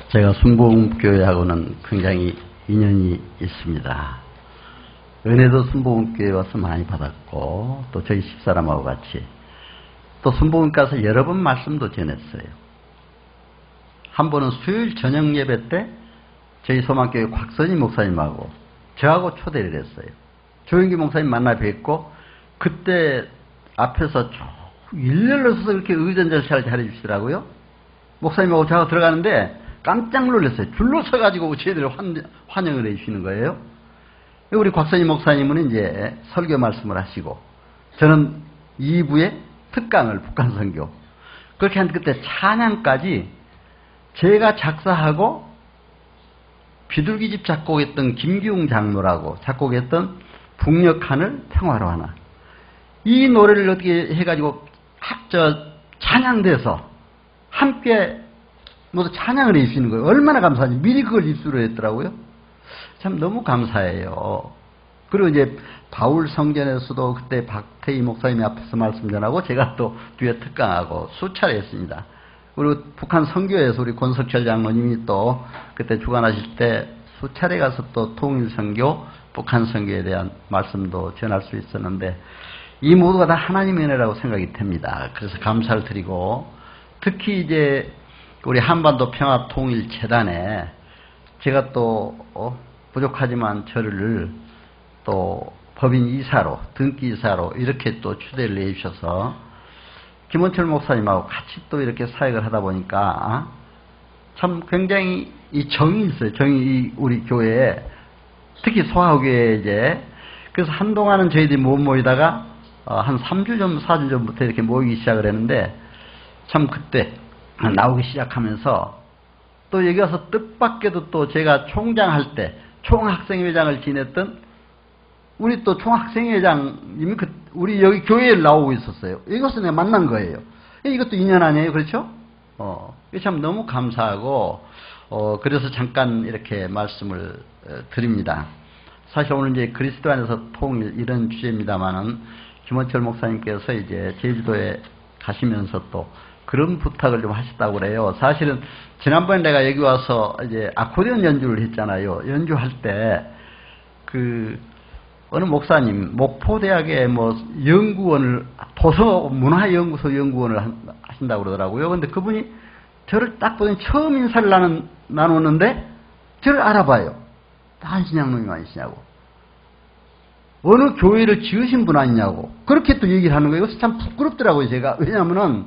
제가 순복음교회하고는 굉장히 인연이 있습니다. 은혜도 순복음교회 와서 많이 받았고, 또 저희 집사람하고 같이 또 순복음 가서 여러 번 말씀도 전했어요. 한 번은 수요일 저녁 예배 때 저희 소망교회 곽선희 목사님하고 저하고 초대를 했어요. 조영기 목사님 만나 뵙고, 그때 앞에서 쭉 일렬로 서서 이렇게 의전절차를 잘해주시더라고요. 목사님하고 저하고 들어가는데 깜짝 놀랐어요. 줄로 서가지고 저희들을 환영을 해주시는 거예요. 우리 곽선희 목사님은 이제 설교 말씀을 하시고, 저는 2부에 특강을 북한 선교. 그렇게 한 그때 찬양까지 제가 작사하고 비둘기집 작곡했던 김기웅 장로라고 작곡했던 북녘하늘 평화로 하나, 이 노래를 어떻게 해가지고 찬양돼서 함께 모두 찬양을 해주시는 거예요. 얼마나 감사한지. 미리 그걸 입수를 했더라고요. 참 너무 감사해요. 그리고 이제 바울 성전에서도 그때 박태희 목사님이 앞에서 말씀 전하고 제가 또 뒤에 특강하고 수차례 했습니다. 그리고 북한 선교에서 우리 권석철 장로님이 또 그때 주관하실 때 수차례 가서 또 통일 선교, 북한 선교에 대한 말씀도 전할 수 있었는데, 이 모두가 다 하나님의 은혜라고 생각이 됩니다. 그래서 감사를 드리고, 특히 이제 우리 한반도 평화통일재단에 제가 또 부족하지만 저를 또 법인 이사로, 등기 이사로 이렇게 또 추대를 해주셔서 김원철 목사님하고 같이 또 이렇게 사역을 하다 보니까 참 굉장히 이 정이 있어요. 정이 우리 교회에, 특히 소아교회에 이제. 그래서 한동안은 저희들이 못 모이다가 한 3주 전, 4주 전부터 이렇게 모이기 시작을 했는데, 참 그때 나오기 시작하면서 또 여기 와서 뜻밖에도 또 제가 총장할 때 총학생회장을 지냈던 우리 또 총학생회장님이 우리 여기 교회에 나오고 있었어요. 이것은 내가 만난 거예요. 이것도 인연 아니에요? 그렇죠? 참 너무 감사하고, 그래서 잠깐 이렇게 말씀을 드립니다. 사실 오늘 이제 그리스도 안에서 통일 이런 주제입니다만은, 김원철 목사님께서 이제 제주도에 가시면서 또 그런 부탁을 좀 하셨다고 그래요. 사실은 지난번에 내가 여기 와서 이제 아코디언 연주를 했잖아요. 연주할 때 어느 목사님 목포대학의 연구원을, 도서문화연구소 연구원을 하신다고 그러더라고요. 근데 그분이 저를 딱 보더니 처음 인사를 나누는데 저를 알아봐요. 한신양놈이 아니시냐고. 어느 교회를 지으신 분 아니냐고. 그렇게 또 얘기를 하는 거예요. 그래서 참 부끄럽더라고요, 제가. 왜냐하면은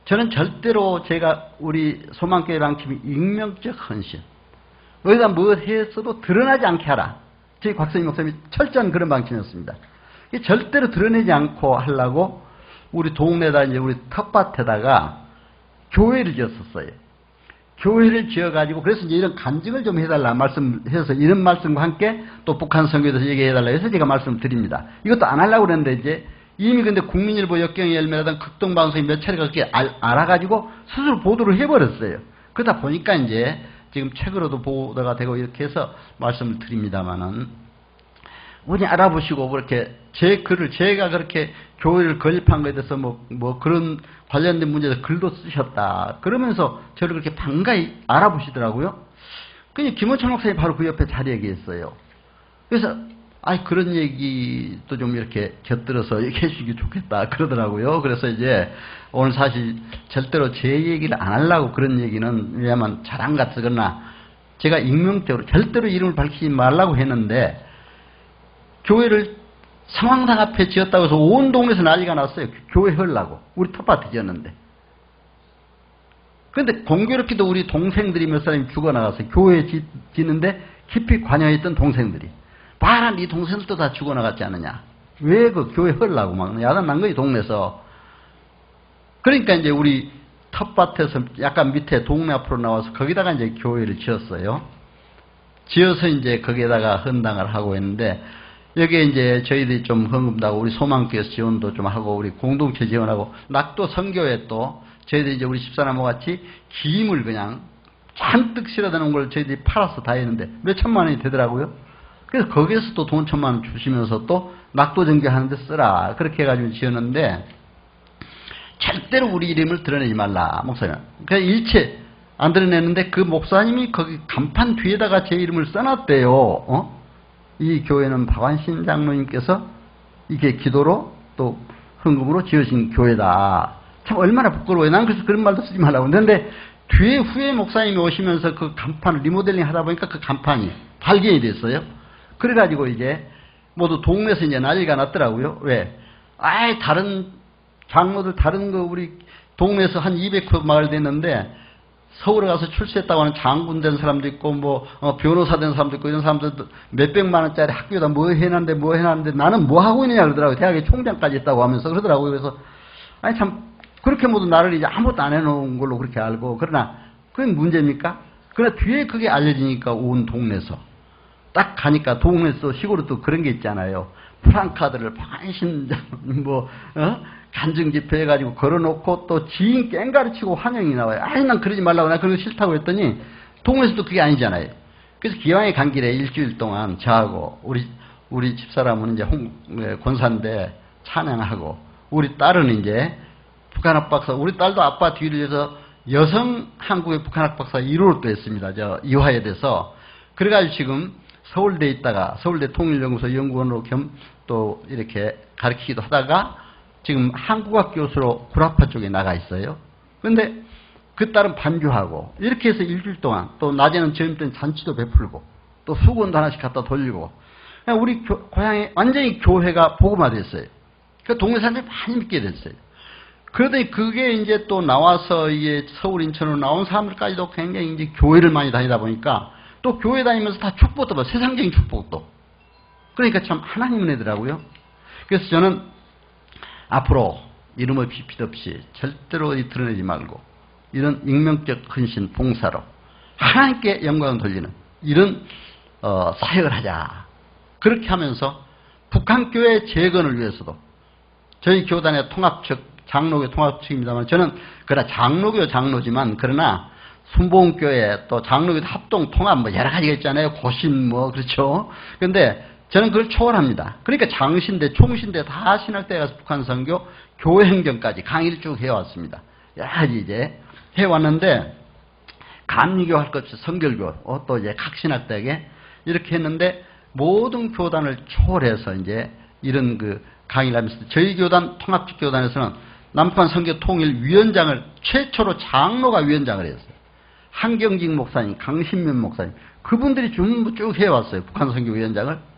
저는 절대로 제가 우리 소망교회 방침이 익명적 헌신, 어디다 뭐 했어도 드러나지 않게 하라. 저희 곽선희 목사님이 철저한 그런 방침이었습니다. 절대로 드러내지 않고 하려고 우리 동네에다 이제 우리 텃밭에다가 교회를 지었었어요. 교회를 지어가지고, 그래서 이제 이런 간증을 좀 해달라 말씀해서, 이런 말씀과 함께 또 북한 선교에 대해서 얘기해달라 해서 제가 말씀드립니다. 이것도 안 하려고 그랬는데, 이제 이미 근데 국민일보 역경의 열매라던 극동방송이 몇 차례가 그렇게 알아가지고 스스로 보도를 해버렸어요. 그러다 보니까 이제 지금 책으로도 보도가 되고 이렇게 해서 말씀을 드립니다만은, 우리 알아보시고 그렇게 제 글을, 제가 그렇게 교회를 건립한 것에 대해서 뭐 그런 관련된 문제에서 글도 쓰셨다 그러면서 저를 그렇게 반가이 알아보시더라고요. 그냥 김원철 목사님이 바로 그 옆에 자리에 계셨어요. 그래서 그런 얘기도 좀 이렇게 곁들여서 얘기해 주시기 좋겠다 그러더라고요. 그래서 이제 오늘 사실 절대로 제 얘기를 안 하려고 그런 얘기는, 왜냐하면 자랑 같거나 제가 익명적으로 절대로 이름을 밝히지 말라고 했는데, 교회를 상황당 앞에 지었다고 해서 온 동네에서 난리가 났어요. 교회 하려고. 우리 텃밭에 지었는데. 그런데 공교롭게도 우리 동생들이 몇 사람이 죽어나갔어요. 교회 짓는데 깊이 관여했던 동생들이. 봐라, 네 동생들도 다 죽어나갔지 않느냐. 왜 그 교회 하려고 막 야단 난 거지, 동네에서. 그러니까 이제 우리 텃밭에서 약간 밑에 동네 앞으로 나와서 거기다가 이제 교회를 지었어요. 지어서 이제 거기에다가 헌당을 하고 있는데, 여기에 이제 저희들이 좀 헌금도 하고, 우리 소망교회에서 지원도 좀 하고, 우리 공동체 지원하고, 낙도 선교회 또 저희들이 이제 우리 집사람과 같이 김을 그냥 잔뜩 실어다 놓은 걸 저희들이 팔아서 다 했는데 몇 천만 원이 되더라고요. 그래서 거기에서 또 돈 1,000만 원 주시면서 또 낙도 전교하는데 쓰라. 그렇게 해가지고 지었는데, 절대로 우리 이름을 드러내지 말라, 목사님. 그냥 일체 안 드러내는데 그 목사님이 거기 간판 뒤에다가 제 이름을 써놨대요. 이 교회는 박완신 장로님께서 이게 기도로 또 헌금으로 지으신 교회다. 참 얼마나 부끄러워요. 난 그래서 그런 말도 쓰지 말라고 했는데 뒤에 후에 목사님이 오시면서 그 간판을 리모델링 하다 보니까 그 간판이 발견이 됐어요. 그래가지고 이제 모두 동네에서 이제 난리가 났더라고요. 왜? 다른 장로들 다른 거 우리 동네에서 한 200호 마을 됐는데 서울에 가서 출세했다고 하는 장군 된 사람도 있고 변호사 된 사람도 있고 이런 사람들도 몇백만 원짜리 학교에다 뭐 해놨는데 나는 뭐 하고 있느냐 그러더라고요. 대학에 총장까지 했다고 하면서 그러더라고요. 그래서 참 그렇게 모두 나를 이제 아무것도 안 해놓은 걸로 그렇게 알고 그러나 그게 문제입니까? 그러나 뒤에 그게 알려지니까 온 동네에서 딱 가니까 동네에서 시골에 또 그런 게 있잖아요. 프랑카드를 박완신 간증 집회 해가지고 걸어놓고 또 지인 깽가르치고 환영이 나와요. 난 그러지 말라고 나 그런 거 싫다고 했더니 동네에서도 그게 아니잖아요. 그래서 기왕에 간 길에 일주일 동안 저하고 우리 집사람은 이제 권사인데 찬양하고 우리 딸은 이제 북한학 박사 우리 딸도 아빠 뒤를 해서 여성 한국의 북한학 박사 1호를 또 했습니다. 이화에 돼서 그래가지고 지금 서울대에 있다가 서울대 통일연구소 연구원으로 겸 또 이렇게 가르치기도 하다가 지금 한국학 교수로 구라파 쪽에 나가 있어요. 그런데 그 딸은 반주하고 이렇게 해서 일주일 동안 또 낮에는 저녁 때는 잔치도 베풀고 또 수건도 하나씩 갖다 돌리고 우리 고향에 완전히 교회가 복음화됐어요. 그 동네 사람들이 많이 믿게 됐어요. 그러더니 그게 이제 또 나와서 이게 서울 인천으로 나온 사람들까지도 굉장히 이제 교회를 많이 다니다 보니까 또 교회 다니면서 다 축복도 봐. 세상적인 축복도. 그러니까 참 하나님 은혜더라고요. 그래서 저는 앞으로 이름 없이 빛 없이 절대로 드러내지 말고 이런 익명적 헌신 봉사로 하나님께 영광을 돌리는 이런 사역을 하자. 그렇게 하면서 북한교회 재건을 위해서도 저희 교단의 통합측 장로교 통합측입니다만 저는 그러나 장로지만 그러나 순복음교회 또 장로교 합동 통합 여러 가지가 있잖아요. 고신 그렇죠. 그런데 저는 그걸 초월합니다. 그러니까 장신대, 총신대 다 신학대에 가서 북한 선교, 교회 행정까지 강의를 쭉 해왔습니다. 여러 가지 이제 해왔는데 감리교 할 것 없이 성결교, 또 이제 각 신학대에 이렇게 했는데 모든 교단을 초월해서 이제 이런 그 강의를 하면서 저희 교단 통합적 교단에서는 남북한 선교 통일 위원장을 최초로 장로가 위원장을 했어요. 한경직 목사님, 강신면 목사님 그분들이 전부 쭉 해왔어요. 북한 선교 위원장을.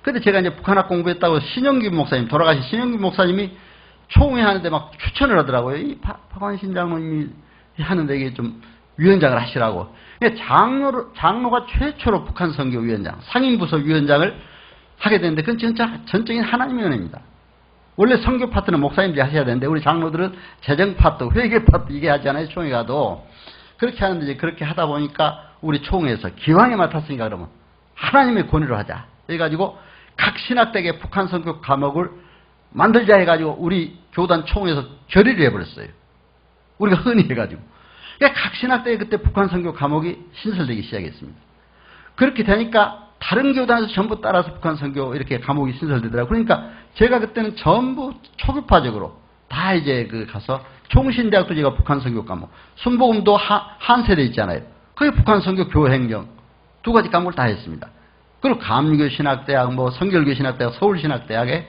근데 제가 이제 북한학 공부했다고 신영규 목사님, 돌아가신 신영규 목사님이 총회 하는데 막 추천을 하더라고요. 이 박완신 장로님이 하는데 이게 좀 위원장을 하시라고. 장로가 최초로 북한 선교 위원장, 상임부서 위원장을 하게 되는데 그건 진짜 전적인 하나님의 은혜입니다. 원래 선교 파트는 목사님들이 하셔야 되는데 우리 장로들은 재정 파트, 회계 파트 이게 하잖아요. 총회 가도. 그렇게 하는데 이제 그렇게 하다 보니까 우리 총회에서 기왕에 맡았으니까 그러면 하나님의 권위로 하자. 해가지고 각 신학대에 북한 선교 과목을 만들자 해가지고 우리 교단 총회에서 결의를 해버렸어요. 우리가 흔히 해가지고. 그러니까 각 신학대에 그때 북한 선교 과목이 신설되기 시작했습니다. 그렇게 되니까 다른 교단에서 전부 따라서 북한 선교 이렇게 과목이 신설되더라고요. 그러니까 제가 그때는 전부 초급파적으로 다 이제 가서 총신대학도 제가 북한 선교 과목, 순복음도 한세대 있잖아요. 그게 북한 선교 교행정 두 가지 과목을 다 했습니다. 그리고 감리교 신학대학, 성결교 신학대학, 서울신학대학에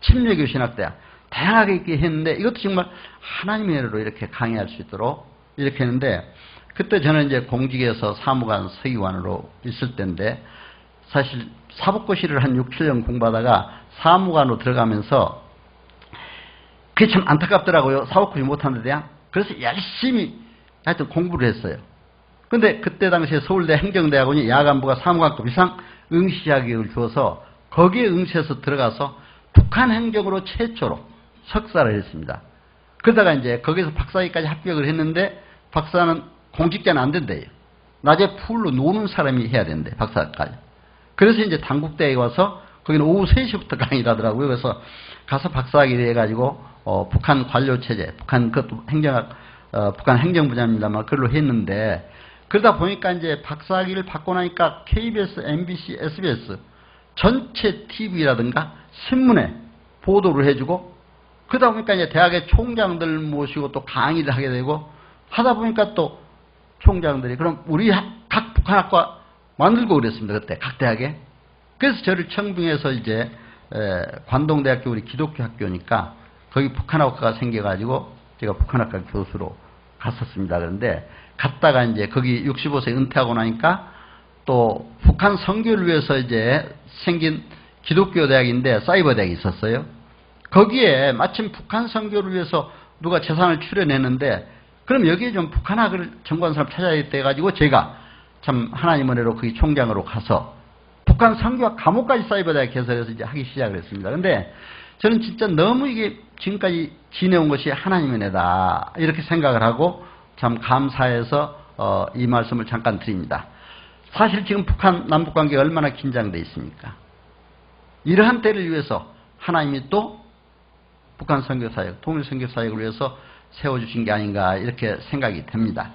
침례교 신학대학 다양하게 있게 했는데 이것도 정말 하나님의 은혜로 이렇게 강의할 수 있도록 이렇게 했는데 그때 저는 이제 공직에서 사무관 서기관으로 있을 때인데 사실 사법고시를 한 6, 7년 공부하다가 사무관으로 들어가면서 그게 참 안타깝더라고요. 사법고시 못하는 데야. 그래서 열심히 하여튼 공부를 했어요. 근데 그때 당시에 서울대 행정대학원이 야간부가 사무관급 이상 응시 자격을 주어서 거기에 응시해서 들어가서 북한 행정으로 최초로 석사를 했습니다. 그러다가 이제 거기서 박사학위까지 합격을 했는데 박사는 공직자는 안 된대요. 낮에 풀로 노는 사람이 해야 된대, 박사까지. 그래서 이제 당국대에 와서 거기는 오후 3시부터 강의를 하더라고요. 그래서 가서 박사학위를 해가지고 북한 관료체제, 그것도 북한 행정부장입니다만 그걸로 했는데 그러다 보니까 이제 박사학위를 받고 나니까 KBS, MBC, SBS 전체 TV라든가 신문에 보도를 해주고 그러다 보니까 이제 대학의 총장들 모시고 또 강의를 하게 되고 하다 보니까 또 총장들이 그럼 우리 각 북한학과 만들고 그랬습니다. 그때 각 대학에. 그래서 저를 청빙해서 이제 관동대학교 우리 기독교 학교니까 거기 북한학과가 생겨가지고 제가 북한학과 교수로 갔었습니다. 그런데 갔다가 이제 거기 65세 은퇴하고 나니까 또 북한 선교를 위해서 이제 생긴 기독교 대학인데 사이버 대학이 있었어요. 거기에 마침 북한 선교를 위해서 누가 재산을 출연했는데 그럼 여기에 좀 북한학을 전공한 사람 찾아야겠다 해가지고 제가 참 하나님 은혜로 거기 총장으로 가서 북한 선교학 과목까지 사이버 대학 개설해서 이제 하기 시작을 했습니다. 근데 저는 진짜 너무 이게 지금까지 지내온 것이 하나님 은혜다 이렇게 생각을 하고 참 감사해서 이 말씀을 잠깐 드립니다. 사실 지금 북한 남북 관계가 얼마나 긴장되어 있습니까? 이러한 때를 위해서 하나님이 또 북한 선교사역, 통일 선교사역을 위해서 세워주신 게 아닌가 이렇게 생각이 됩니다.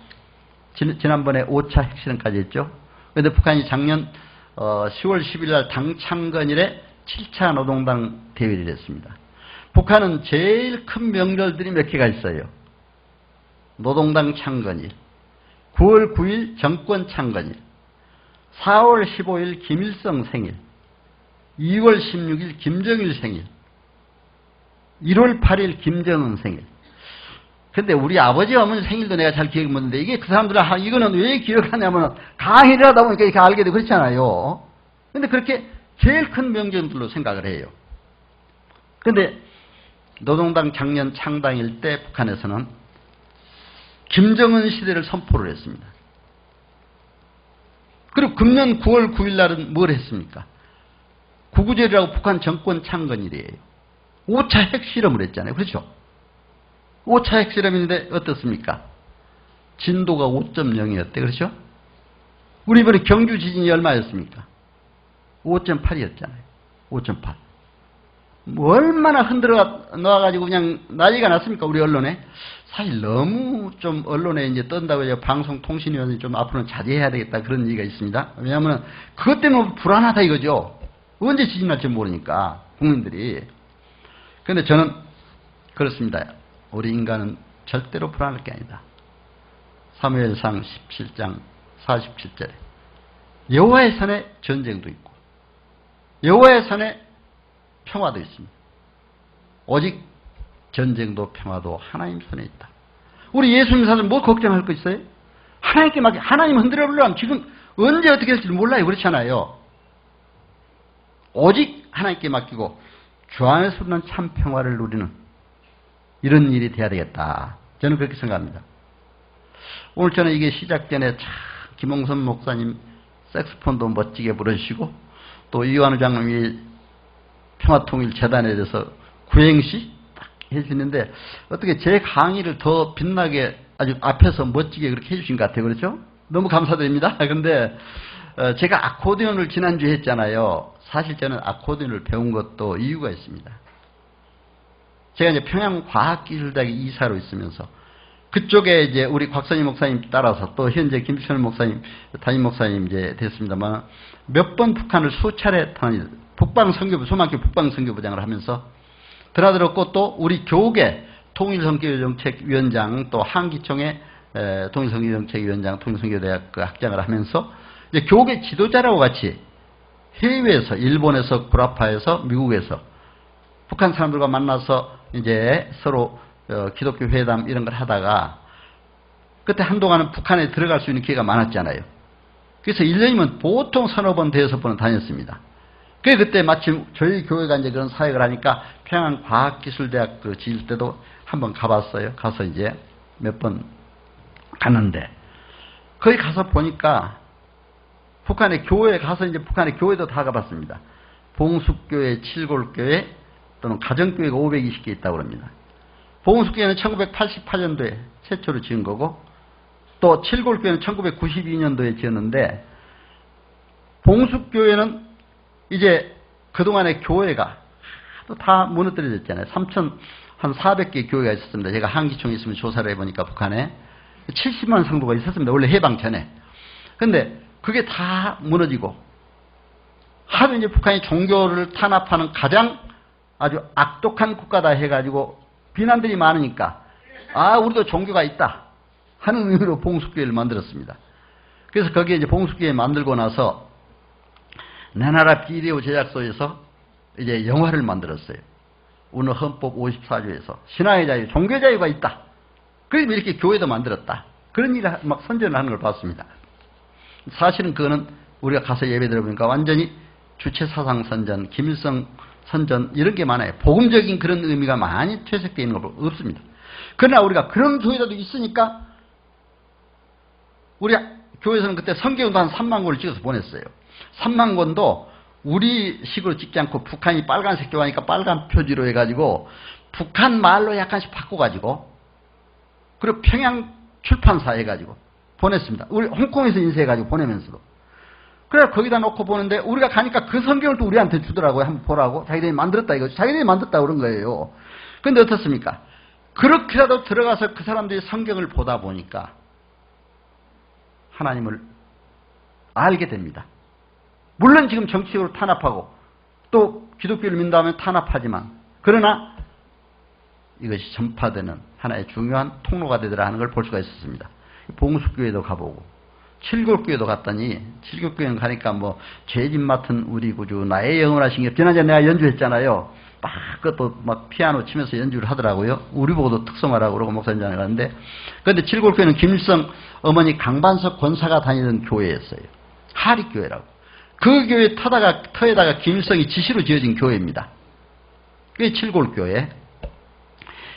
지난번에 5차 핵실험까지 했죠. 그런데 북한이 작년 10월 10일 날 당 창건일에 7차 노동당 대회를 했습니다. 북한은 제일 큰 명절들이 몇 개가 있어요. 노동당 창건일, 9월 9일 정권 창건일, 4월 15일 김일성 생일, 2월 16일 김정일 생일, 1월 8일 김정은 생일. 근데 우리 아버지 어머니 생일도 내가 잘 기억이 못하는데 이게 그 사람들은 이거는 왜 기억하냐면 강의를 하다 보니까 이렇게 알게 되고 그렇잖아요. 근데 그렇게 제일 큰 명절들로 생각을 해요. 근데 노동당 작년 창당일 때 북한에서는 김정은 시대를 선포를 했습니다. 그리고 금년 9월 9일 날은 뭘 했습니까? 구구절이라고 북한 정권 창건일이에요. 5차 핵실험을 했잖아요. 그렇죠? 5차 핵실험인데 어떻습니까? 진도가 5.0이었대. 그렇죠? 우리 이번에 경주 지진이 얼마였습니까? 5.8이었잖아요. 5.8. 뭐 얼마나 흔들어 놓아가지고 그냥 난리가 났습니까? 우리 언론에. 사실 너무 좀 언론에 이제 뜬다고 해서 방송통신위원회이 좀 앞으로는 자제해야 되겠다 그런 얘기가 있습니다. 왜냐하면 그것 때문에 불안하다 이거죠. 언제 지진 날지 모르니까 국민들이. 그런데 저는 그렇습니다. 우리 인간은 절대로 불안할 게 아니다. 사무엘상 17장 47절에 여호와의 손에 전쟁도 있고 여호와의 손에 평화도 있습니다. 오직 전쟁도 평화도 하나님 손에 있다. 우리 예수님 사실 뭐 걱정할 거 있어요? 하나님께 맡겨. 하나님 흔들어 보려면 지금 언제 어떻게 될지 몰라요. 그렇잖아요. 오직 하나님께 맡기고 주 안에서 누리는 참 평화를 누리는 이런 일이 돼야 되겠다. 저는 그렇게 생각합니다. 오늘 저는 이게 시작 전에 참 김홍선 목사님 색스폰도 멋지게 부르시고 또 이완우 장로님이 평화통일재단에 대해서 구행시 딱 해주시는데 어떻게 제 강의를 더 빛나게 아주 앞에서 멋지게 그렇게 해주신 것 같아요. 그렇죠? 너무 감사드립니다. 그런데 제가 아코디언을 지난주에 했잖아요. 사실 저는 아코디언을 배운 것도 이유가 있습니다. 제가 이제 평양과학기술대학에 이사로 있으면서 그쪽에 이제 우리 곽선희 목사님 따라서 또 현재 김철 목사님, 담임 목사님 이제 됐습니다만 몇 번 북한을 수차례 북방선교부, 소망교 북방선교부장을 하면서 드나들었고 또 우리 교계 통일선교정책위원장 또 한기총의 통일선교정책위원장, 통일선교대학 그 학장을 하면서 이제 교계 지도자라고 같이 해외에서 일본에서 구라파에서 미국에서 북한 사람들과 만나서 이제 서로 기독교 회담 이런 걸 하다가 그때 한동안은 북한에 들어갈 수 있는 기회가 많았잖아요. 그래서 1년이면 보통 서너 번 대여섯 번은 다녔습니다. 그때 마침 저희 교회가 이제 그런 사역을 하니까 평양과학기술대학 그 지을 때도 한번 가봤어요. 가서 이제 몇 번 갔는데 거기 가서 보니까 북한의 교회에 가서 이제 북한의 교회도 다 가봤습니다. 봉숙교회, 칠골교회 또는 가정교회가 520개 있다고 합니다. 봉숙교회는 1988년도에 최초로 지은 거고 또 칠골교회는 1992년도에 지었는데 봉숙교회는 이제 그동안의 교회가 또 다 무너뜨려졌잖아요. 한 400개 교회가 있었습니다. 제가 한기총에 있으면 조사를 해보니까 북한에 70만 성도가 있었습니다. 원래 해방 전에. 근데 그게 다 무너지고 하도 이제 북한이 종교를 탄압하는 가장 아주 악독한 국가다 해가지고 비난들이 많으니까 아 우리도 종교가 있다 하는 의미로 봉숙교회를 만들었습니다. 그래서 거기에 이제 봉숙교회 만들고 나서 내 나라 비디오 제작소에서 이제 영화를 만들었어요. 오늘 헌법 54조에서 신앙의 자유, 종교 자유가 있다. 그래서 이렇게 교회도 만들었다. 그런 일을 막 선전을 하는 걸 봤습니다. 사실은 그거는 우리가 가서 예배 들어보니까 완전히 주체사상 선전, 김일성 선전 이런 게 많아요. 복음적인 그런 의미가 많이 퇴색되어 있는 거 없습니다. 그러나 우리가 그런 교회도 있으니까 우리 교회에서는 그때 성경도 한 3만 권을 찍어서 보냈어요. 3만 권도 우리 식으로 찍지 않고 북한이 빨간색 좋아하니까 빨간 표지로 해가지고 북한 말로 약간씩 바꿔가지고 그리고 평양 출판사 해가지고 보냈습니다. 우리 홍콩에서 인쇄해가지고 보내면서도. 그래 거기다 놓고 보는데 우리가 가니까 그 성경을 또 우리한테 주더라고요. 한번 보라고. 자기들이 만들었다 이거. 자기들이 만들었다 그런 거예요. 그런데 어떻습니까? 그렇게라도 들어가서 그 사람들이 성경을 보다 보니까 하나님을 알게 됩니다. 물론 지금 정치적으로 탄압하고 또 기독교를 믿는다면 탄압하지만 그러나 이것이 전파되는 하나의 중요한 통로가 되더라 하는 걸 볼 수가 있었습니다. 봉숙교회도 가보고 칠곡교회도 갔더니 칠곡교회는 가니까 뭐 죄짐 맡은 우리 구주 나의 영원하신 게 지난주에 내가 연주했잖아요. 막 그것도 막 피아노 치면서 연주를 하더라고요. 우리 보고도 특성화라고 그러고 목사님장에 갔는데 그런데 칠곡교회는 김일성 어머니 강반석 권사가 다니던 교회였어요. 하립교회라고. 그 교회 터에다가 김일성이 지시로 지어진 교회입니다. 그게 칠골교회.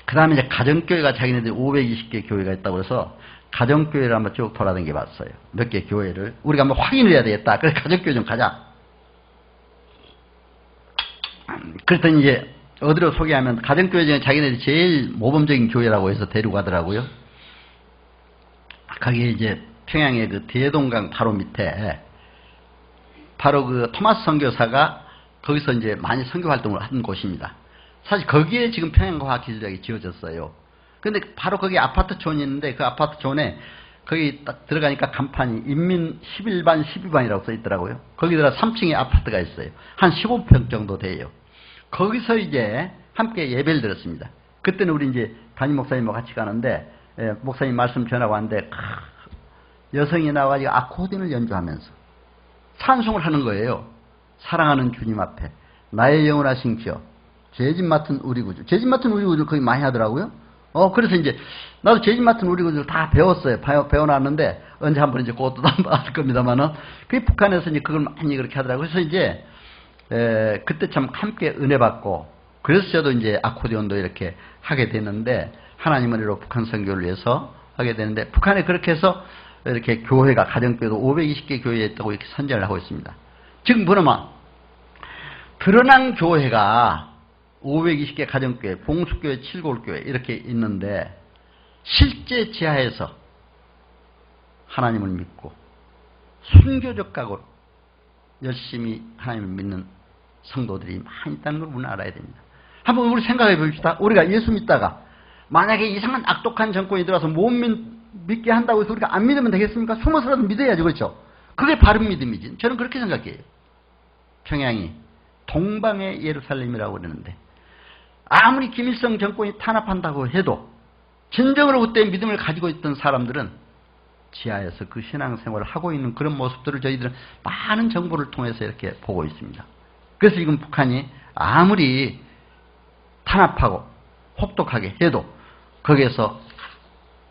그 다음에 이제 가정교회가 자기네들이 520개 교회가 있다고 해서 가정교회를 한번 쭉 돌아다녀 봤어요. 몇 개 교회를. 우리가 한번 확인을 해야 되겠다. 그래서 가정교회 좀 가자. 그랬더니 이제 어디로 소개하면 가정교회 중에 자기네들이 제일 모범적인 교회라고 해서 데려가더라고요. 거기에 이제 평양의 그 대동강 바로 밑에 바로 그 토마스 선교사가 거기서 이제 많이 선교 활동을 한 곳입니다. 사실 거기에 지금 평양과학기술대학이 지어졌어요. 근데 바로 거기 아파트촌이 있는데 그 아파트촌에 거기 딱 들어가니까 간판이 인민 11반 12반이라고 써 있더라고요. 거기 들어가 3층에 아파트가 있어요. 한 15평 정도 돼요. 거기서 이제 함께 예배를 드렸습니다. 그때는 우리 이제 담임 목사님과 같이 가는데 목사님 말씀 전하고 왔는데 여성이 나와가지고 아코디언을 연주하면서 찬송을 하는 거예요. 사랑하는 주님 앞에 나의 영원하신 기업 죄짐 맡은 우리 구주. 죄짐 맡은 우리 구주를 거기 많이 하더라고요. 그래서 이제 나도 죄짐 맡은 우리 구주를 다 배웠어요. 배워놨는데 언제 한번 이제 그것도 한번 할 겁니다만은 그게 북한에서 이제 그걸 많이 그렇게 하더라고요. 그래서 이제 그때 참 함께 은혜 받고 그래서 저도 이제 아코디언도 이렇게 하게 되는데 하나님 은혜로 북한 선교를 위해서 하게 되는데 북한에 그렇게 해서 이렇게 교회가 가정교회도 520개 교회에 있다고 이렇게 선전을 하고 있습니다. 지금 보면 드러난 교회가 520개 가정교회, 봉숙교회, 칠골교회 이렇게 있는데 실제 지하에서 하나님을 믿고 순교적 각오로 열심히 하나님을 믿는 성도들이 많이 있다는 걸 우리는 알아야 됩니다. 한번 우리 생각해 봅시다. 우리가 예수 믿다가 만약에 이상한 악독한 정권이 들어와서 못 믿게 한다고 해서 우리가 안 믿으면 되겠습니까? 숨어서라도 믿어야죠. 그렇죠? 그게 바른 믿음이지. 저는 그렇게 생각해요. 평양이 동방의 예루살렘이라고 그러는데 아무리 김일성 정권이 탄압한다고 해도 진정으로 그때 믿음을 가지고 있던 사람들은 지하에서 그 신앙생활을 하고 있는 그런 모습들을 저희들은 많은 정보를 통해서 이렇게 보고 있습니다. 그래서 지금 북한이 아무리 탄압하고 혹독하게 해도 거기에서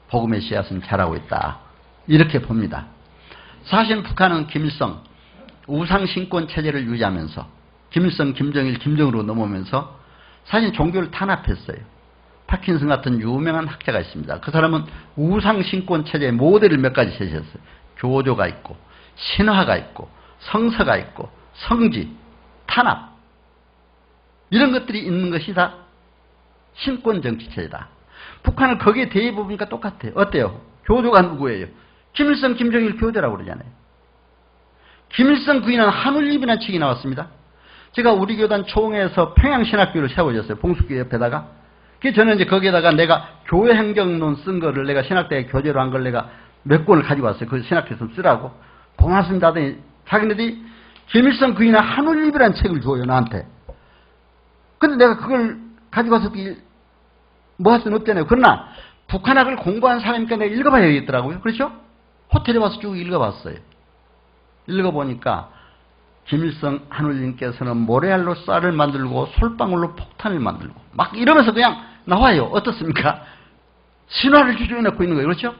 복음의 씨앗은 자라고 있다. 이렇게 봅니다. 사실 북한은 김일성 우상신권 체제를 유지하면서 김일성, 김정일, 김정으로 넘어오면서 사실 종교를 탄압했어요. 파킨슨 같은 유명한 학자가 있습니다. 그 사람은 우상신권 체제의 모델을 몇 가지 제시했어요. 교조가 있고 신화가 있고 성서가 있고 성지, 탄압 이런 것들이 있는 것이 다 신권 정치 체제다. 북한은 거기에 대입해보니까 똑같아요. 어때요? 교조가 누구예요? 김일성, 김정일 교조라고 그러잖아요. 김일성 부인은 한울림이라는 책이 나왔습니다. 제가 우리 교단 총회에서 평양신학교를 세워줬어요. 봉숙교 옆에다가. 그래서 저는 이제 거기에다가 내가 교회 행정론 쓴 거를 내가 신학대에 교재로 한 걸 내가 몇 권을 가지고 왔어요. 그 신학교에서 쓰라고. 고맙습니다 하더니 자기네들이 김일성 부인은 한울림이라는 책을 줘요. 나한테. 근데 내가 그걸 가지고 와서 뭐 할 수는 없잖아요. 그러나 북한학을 공부한 사람이니까 내가 읽어봐야겠더라고요. 그렇죠? 호텔에 와서 쭉 읽어봤어요. 읽어보니까 김일성 한울님께서는 모래알로 쌀을 만들고 솔방울로 폭탄을 만들고 막 이러면서 그냥 나와요. 어떻습니까? 신화를 주저해 놓고 있는 거예요. 그렇죠?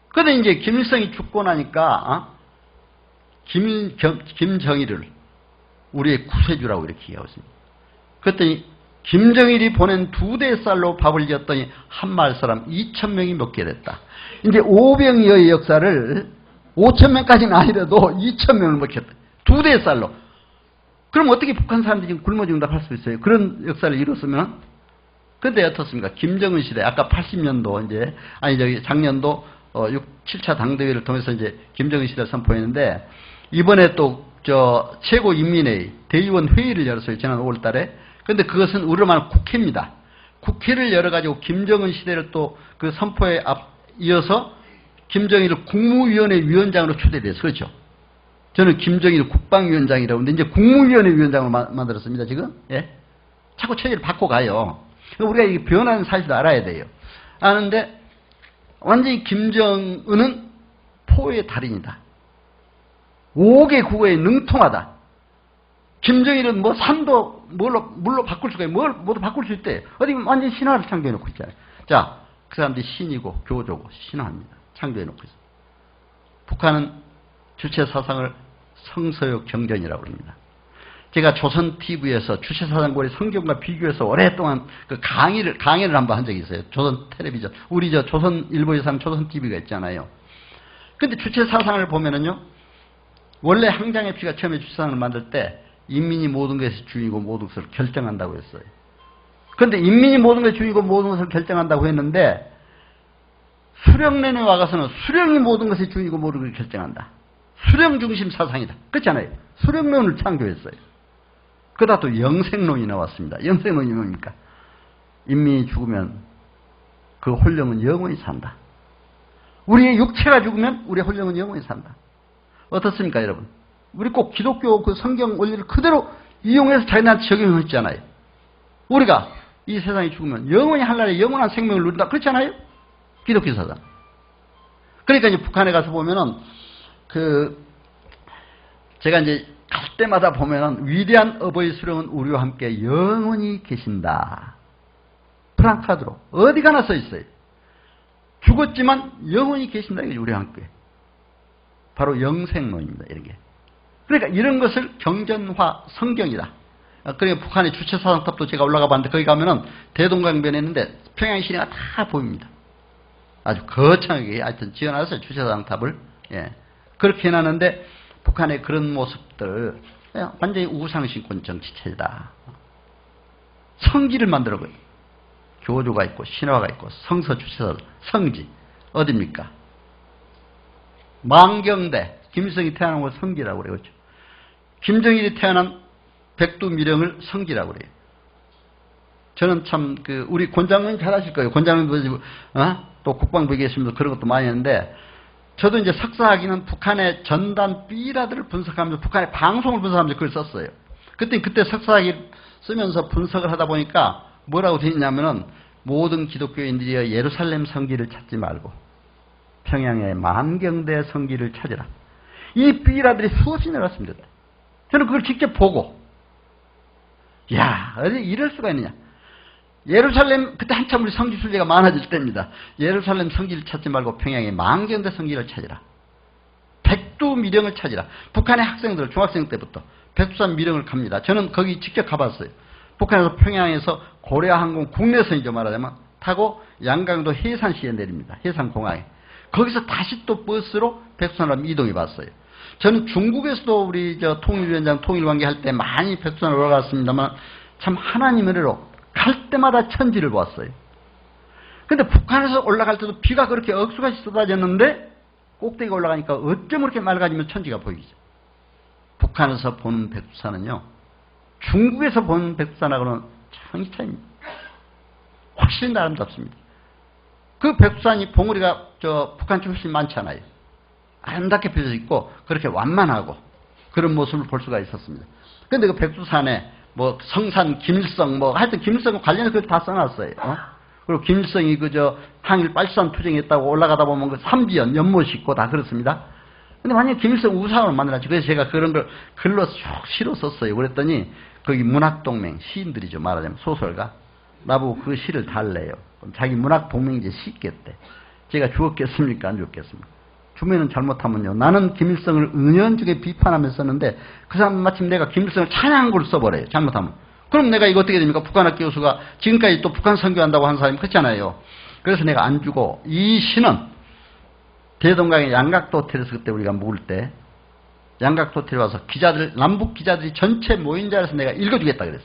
그런데 이제 김일성이 죽고 나니까 김정일을 우리의 구세주라고 이렇게 얘기하고 있습니다. 그랬더니 김정일이 보낸 2대 쌀로 밥을 지었더니 한마을 사람 2,000명이 먹게 됐다. 이제 500여의 역사를 5,000명까지는 아니라도 2,000명을 먹겠다. 2대 쌀로. 그럼 어떻게 북한 사람들이 지금 굶어 죽는다고 할 수 있어요? 그런 역사를 이뤘으면. 근데 어떻습니까? 김정은 시대, 아까 80년도 이제, 작년도 7차 당대회를 통해서 이제 김정은 시대를 선포했는데, 이번에 또, 최고인민회의, 대의원 회의를 열었어요. 지난 5월 달에. 근데 그것은 우리로 말하면 국회입니다. 국회를 열어가지고 김정은 시대를 또 그 선포에 이어서 김정일을 국무위원회 위원장으로 초대돼서 그렇죠. 저는 김정일 국방위원장이라고 하는데 이제 국무위원회 위원장으로 만들었습니다. 지금. 예? 자꾸 체제를 바꿔가요. 우리가 이게 변하는 사실을 알아야 돼요. 아는데 완전히 김정은은 포의 달인이다. 5개 국어에 능통하다. 김정일은 뭐 산도 물로 바꿀 수가 있고 뭐도 바꿀 수 있대. 어디 완전 신화를 창조해놓고 있잖아요. 자, 그 사람들이 신이고 교조고 신화입니다. 창조해놓고 있어요. 북한은 주체 사상을 성서역 정전이라고 합니다. 제가 조선 TV에서 주체 사상권의 성경과 비교해서 오랫동안 그 강의를 한번 한 적이 있어요. 조선 텔레비전. 우리 조선 일보에서 하는 조선 TV가 있잖아요. 근데 주체 사상을 보면은요, 원래 항장의 피가 처음에 주체 사상을 만들 때 인민이 모든 것의 주인이고 모든 것을 결정한다고 했어요. 그런데 인민이 모든 것의 주인이고 모든 것을 결정한다고 했는데 수령론에 와가서는 수령이 모든 것의 주인이고 모든 것을 결정한다. 수령 중심 사상이다. 그렇잖아요. 수령론을 창조했어요. 그러다 또 영생론이 나왔습니다. 영생론이 뭡니까? 인민이 죽으면 그 혼령은 영원히 산다. 우리의 육체가 죽으면 우리의 혼령은 영원히 산다. 어떻습니까, 여러분? 우리 꼭 기독교 그 성경 원리를 그대로 이용해서 자기한테 적용했잖아요. 우리가 이 세상이 죽으면 영원히 하늘에 영원한 생명을 누린다. 그렇잖아요? 기독교 사상. 그러니까 이제 북한에 가서 보면은 제가 이제 갈 때마다 보면은 위대한 어버이 수령은 우리와 함께 영원히 계신다. 프랑카드로 어디 가나 써 있어요. 죽었지만 영원히 계신다. 이게 우리와 함께. 바로 영생론입니다. 이런 게. 그러니까 이런 것을 경전화 성경이다. 그러니까 북한의 주체사상탑도 제가 올라가 봤는데 거기 가면은 대동강변에 있는데 평양 시내가 다 보입니다. 아주 거창하게 하여튼 지어놨어요. 주체사상탑을. 예. 그렇게 해놨는데 북한의 그런 모습들 완전히 우상신권 정치체다. 성지를 만들어버려요. 교조가 있고 신화가 있고 성서 주체사 성지 어딥니까? 망경대 김일성이 태어난 걸 성지라고 그래요. 그렇죠? 김정일이 태어난 백두미령을 성지라고 그래요. 저는 참 우리 권장님 잘 아실 거예요. 권장님도 또 국방부에 계시면서 그런 것도 많이 했는데 저도 이제 석사학위는 북한의 전단 B라들을 분석하면서 북한의 방송을 분석하면서 그걸 썼어요. 그때 석사학위 쓰면서 분석을 하다 보니까 뭐라고 되어 있냐면은 모든 기독교인들이 예루살렘 성지를 찾지 말고 평양의 만경대 성지를 찾으라. 이 B라들이 수없이 내렸습니다. 저는 그걸 직접 보고 어디 이럴 수가 있느냐. 예루살렘 그때 한참 우리 성지 순례가 많아질 때입니다. 예루살렘 성지를 찾지 말고 평양의 만경대 성지를 찾으라. 백두미령을 찾으라. 북한의 학생들 중학생 때부터 백두산 미령을 갑니다. 저는 거기 직접 가봤어요. 북한에서 평양에서 고려항공 국내선이죠 말하자면 타고 양강도 해산시에 내립니다. 해산공항에. 거기서 다시 또 버스로 백두산으로 이동해 봤어요. 저는 중국에서도 우리 통일위원장 통일관계 할 때 많이 백두산을 올라갔습니다만 참 하나님의 은혜로 갈 때마다 천지를 보았어요. 근데 북한에서 올라갈 때도 비가 그렇게 억수같이 쏟아졌는데 꼭대기가 올라가니까 어쩜 그렇게 맑아지면 천지가 보이죠. 북한에서 보는 백두산은요. 중국에서 보는 백두산하고는 천지 차이입니다. 훨씬 아름답습니다. 그 백두산이 봉우리가 북한 쪽 훨씬 많잖아요. 아름답게 펴져 있고 그렇게 완만하고 그런 모습을 볼 수가 있었습니다. 그런데 그 백두산에 뭐 성산 김일성 하여튼 김일성 관련해서 그걸 다 써놨어요. 그리고 김일성이 항일 빨치산 투쟁했다고 올라가다 보면 그 삼지연, 연못 싣고 다 그렇습니다. 근데 만약에 김일성 우상을 만들었지. 그래서 제가 그런 걸 글로 쭉 시로 썼어요. 그랬더니 거기 문학동맹, 시인들이죠. 말하자면 소설가. 나보고 그 시를 달래요. 그럼 자기 문학동맹 이제 싣겠대. 제가 죽었겠습니까? 안 죽었겠습니까? 주면은 잘못하면요. 나는 김일성을 은연중에 비판하면서 썼는데 그 사람 마침 내가 김일성을 찬양한 걸 써버려요. 잘못하면. 그럼 내가 이거 어떻게 됩니까? 북한학 교수가 지금까지 또 북한 선교한다고 한 사람이 그렇잖아요. 그래서 내가 안 주고 이 시는 대동강의 양각도 호텔에서 그때 우리가 묵을 때 양각도 호텔에 와서 기자들, 남북 기자들이 전체 모인 자리에서 내가 읽어주겠다 그랬어.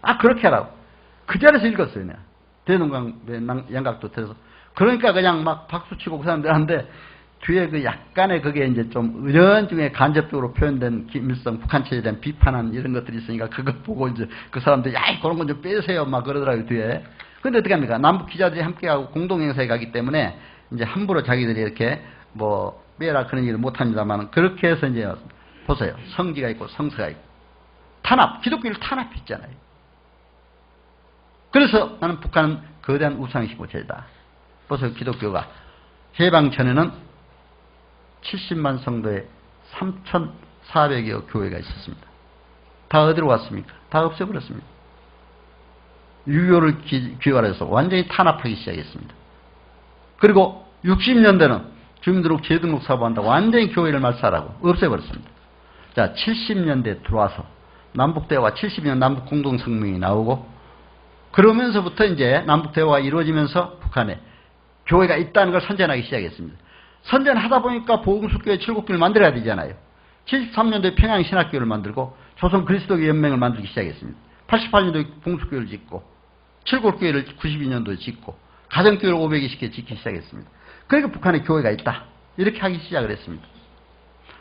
아, 그렇게 하라고. 그 자리에서 읽었어요, 내가. 대동강 양각도 호텔에서. 그러니까 그냥 막 박수치고 그 사람들 하는데 뒤에 그 약간의 그게 이제 좀 은연중에 간접적으로 표현된 김일성 북한 체제에 대한 비판한 이런 것들이 있으니까 그거 보고 이제 그 사람들이 야, 그런 건 좀 빼세요. 막 그러더라고요, 뒤에. 근데 어떻게 합니까? 남북 기자들이 함께하고 공동행사에 가기 때문에 이제 함부로 자기들이 이렇게 뭐 빼라 그런 일을 못 합니다만 그렇게 해서 이제 보세요. 성지가 있고 성서가 있고. 탄압, 기독교를 탄압했잖아요. 그래서 나는 북한은 거대한 우상신고 제다. 보세요. 기독교가 해방 전에는 70만 성도에 3,400여 교회가 있었습니다. 다 어디로 갔습니까? 다 없애버렸습니다. 유교를 귀환해서 완전히 탄압하기 시작했습니다. 그리고 60년대는 주민등록 재등록 사업한다고 완전히 교회를 말살하고 없애버렸습니다. 자, 70년대 들어와서 남북대화가 70년 남북공동성명이 나오고 그러면서부터 이제 남북대화가 이루어지면서 북한에 교회가 있다는 걸 선전하기 시작했습니다. 선전하다 보니까 보금숙교회 7국교를 만들어야 되잖아요. 73년도에 평양신학교를 만들고 조선 그리스도교 연맹을 만들기 시작했습니다. 88년도에 봉숙교회를 짓고 7국교회를 92년도에 짓고 가정교회를 520개 짓기 시작했습니다. 그러니까 북한에 교회가 있다. 이렇게 하기 시작을 했습니다.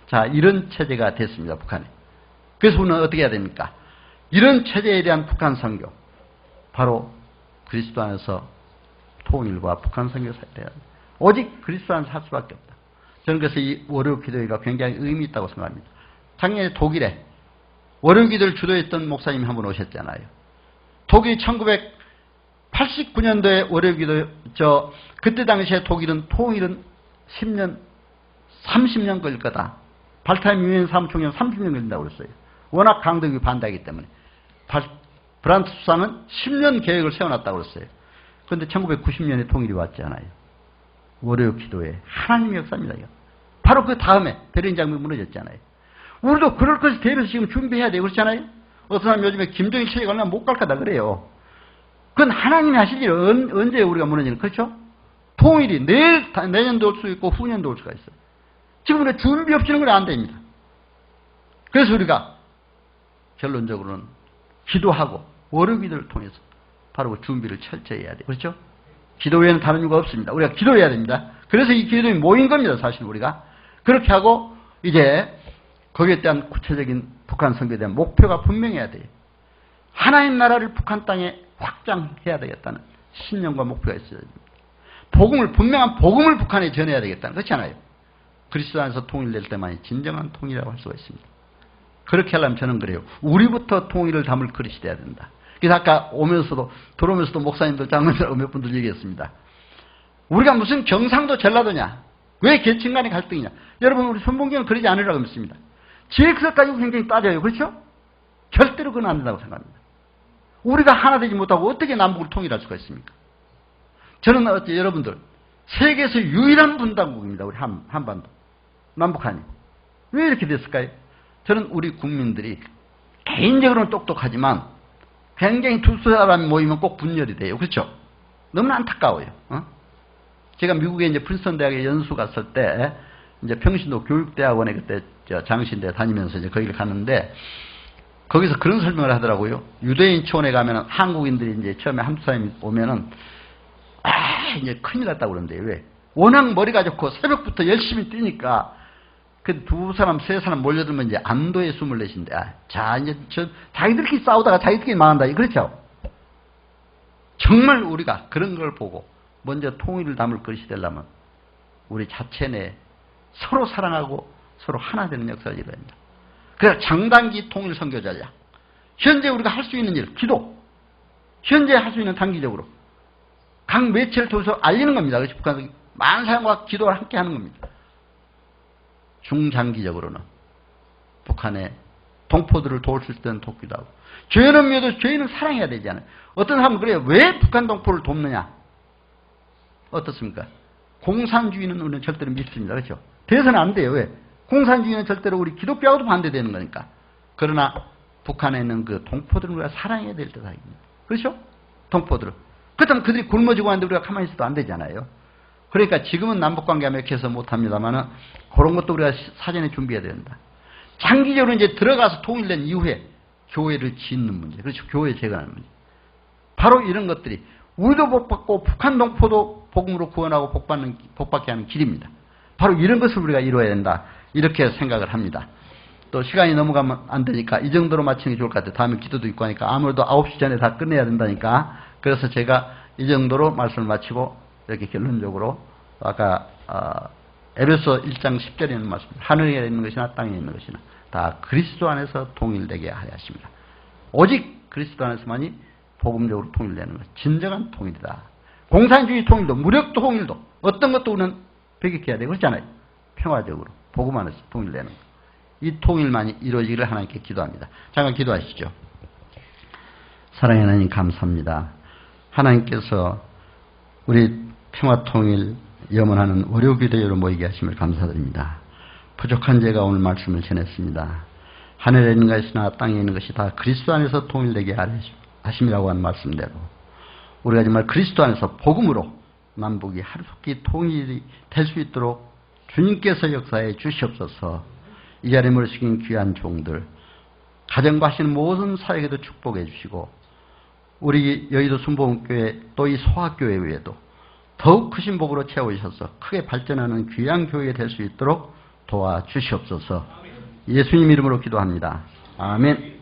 자, 이런 체제가 됐습니다. 북한에. 그래서 우리는 어떻게 해야 됩니까? 이런 체제에 대한 북한 선교. 바로 그리스도 안에서 통일과 북한 선교 사회야. 오직 그리스도 안에서 할 수밖에 없다. 저는 그래서 이 월요 기도회가 굉장히 의미 있다고 생각합니다. 작년에 독일에 월요 기도를 주도했던 목사님이 한 분 오셨잖아요. 독일이 1989년도에 월요 기도, 그때 당시에 독일은 통일은 10년, 30년 걸릴 거다. 발타임 유엔 사무총장 30년 걸린다고 그랬어요. 워낙 강대국이 반대하기 때문에. 브란트 수상은 10년 계획을 세워놨다고 그랬어요. 그런데 1990년에 통일이 왔잖아요. 월요 기도회. 하나님의 역사입니다. 이거. 바로 그 다음에 베를린 장벽이 무너졌잖아요. 우리도 그럴 것을 대비해서 지금 준비해야 돼요. 그렇잖아요. 어떤 사람 요즘에 김정일 체제가 얼마나 못 갈 거다 그래요. 그건 하나님이 하실 일 언제 우리가 무너지는 그렇죠? 통일이 내년도 올 수 있고 후년도 올 수가 있어요. 지금 우리가 준비 없이는 그래 안 됩니다. 그래서 우리가 결론적으로는 기도하고 월요 기도를 통해서 바로 그 준비를 철저히 해야 돼요. 그렇죠? 기도 외에는 다른 이유가 없습니다. 우리가 기도해야 됩니다. 그래서 이 기도에 모인 겁니다. 사실 우리가. 그렇게 하고 이제 거기에 대한 구체적인 북한 선교에 대한 목표가 분명해야 돼요. 하나님 나라를 북한 땅에 확장해야 되겠다는 신념과 목표가 있어야 됩니다. 분명한 복음을 북한에 전해야 되겠다는 그렇잖아요. 그리스도 안에서 통일될 때만이 진정한 통일이라고 할 수가 있습니다. 그렇게 하려면 저는 그래요. 우리부터 통일을 담을 그릇이 돼야 된다. 그래서 아까 들어오면서도 목사님들, 장로님들하고 몇 분들 얘기했습니다. 우리가 무슨 경상도 전라도냐? 왜 계층 간의 갈등이냐? 여러분, 우리 선봉경은 그러지 않으라고 믿습니다. 지역서 가지고 굉장히 따져요. 그렇죠? 절대로 그건 안 된다고 생각합니다. 우리가 하나 되지 못하고 어떻게 남북을 통일할 수가 있습니까? 저는 여러분들, 세계에서 유일한 분단국입니다. 우리 한반도. 남북한이. 왜 이렇게 됐을까요? 저는 우리 국민들이 개인적으로는 똑똑하지만 굉장히 두 사람이 모이면 꼭 분열이 돼요. 그렇죠? 너무나 안타까워요. 제가 미국에 이제 프린스턴 대학에 연수 갔을 때 이제 평신도 교육대학원에 그때 장신대 다니면서 이제 거기를 갔는데 거기서 그런 설명을 하더라고요. 유대인촌에 가면은 한국인들이 이제 처음에 한두 사람이 오면은 이제 큰일 났다고 그러는데 왜? 워낙 머리가 좋고 새벽부터 열심히 뛰니까 그 두 사람, 세 사람 몰려들면 이제 안도의 숨을 내쉰대. 자, 이제 자기들끼리 싸우다가 자기들끼리 망한다. 그렇죠? 정말 우리가 그런 걸 보고 먼저 통일을 담을 것이 되려면 우리 자체 내 서로 사랑하고 서로 하나 되는 역사가 이루어야 됩니다. 그래서 장단기 통일 선교자야. 현재 우리가 할 수 있는 일, 기도. 현재 할 수 있는 단기적으로. 각 매체를 통해서 알리는 겁니다. 그래서 북한은 많은 사람과 기도를 함께 하는 겁니다. 중장기적으로는 북한의 동포들을 도울 수 있을 때는 돕기도 하고, 죄는 미워도 죄인을 사랑해야 되잖아요. 어떤 사람은 그래요. 왜 북한 동포를 돕느냐? 어떻습니까? 공산주의는 우리는 절대로 믿습니다. 그렇죠? 돼서는 안 돼요. 왜? 공산주의는 절대로 우리 기독교하고도 반대되는 거니까. 그러나 북한에 있는 그 동포들을 우리가 사랑해야 될 때다. 그렇죠? 동포들을. 그렇다면 그들이 굶어지고 하는데 우리가 가만히 있어도 안 되잖아요. 그러니까 지금은 남북관계가 맥혀서 못합니다만 그런 것도 우리가 사전에 준비해야 된다. 장기적으로 이제 들어가서 통일된 이후에 교회를 짓는 문제. 그렇죠. 교회 재건하는 문제. 바로 이런 것들이 우리도 복받고 북한 동포도 복음으로 구원하고 복받게 하는 길입니다. 바로 이런 것을 우리가 이루어야 된다. 이렇게 생각을 합니다. 또 시간이 넘어가면 안 되니까 이 정도로 마치는 게 좋을 것 같아요. 다음에 기도도 있고 하니까 아무래도 9시 전에 다 끝내야 된다니까. 그래서 제가 이 정도로 말씀을 마치고 이렇게 결론적으로 아까 에베소 1장 10절에 있는 말씀, 하늘에 있는 것이나 땅에 있는 것이나 다 그리스도 안에서 통일되게 하려 하십니다. 오직 그리스도 안에서만이 복음적으로 통일되는 것, 진정한 통일이다. 공산주의 통일도, 무력 통일도, 어떤 것도 우리는 배격해야 되고 그렇잖아요. 평화적으로 복음 안에서 통일되는 것. 이 통일만이 이루어지기를 하나님께 기도합니다. 잠깐 기도하시죠. 사랑하는 하나님 감사합니다. 하나님께서 우리 평화통일 염원하는 월요기도회로 모이게 하심을 감사드립니다. 부족한 제가 오늘 말씀을 전했습니다. 하늘에 있는 것이나 땅에 있는 것이 다 그리스도 안에서 통일되게 하심이라고 하는 말씀대로 우리가 정말 그리스도 안에서 복음으로 남북이 하루속히 통일이 될 수 있도록 주님께서 역사해 주시옵소서. 이 자리에 모시긴 귀한 종들, 가정과 하시는 모든 사역에도 축복해 주시고 우리 여의도 순복음교회 또 이 소학교회 외에도 더욱 크신 복으로 채우셔서 크게 발전하는 귀한 교회가 될 수 있도록 도와주시옵소서. 예수님 이름으로 기도합니다. 아멘.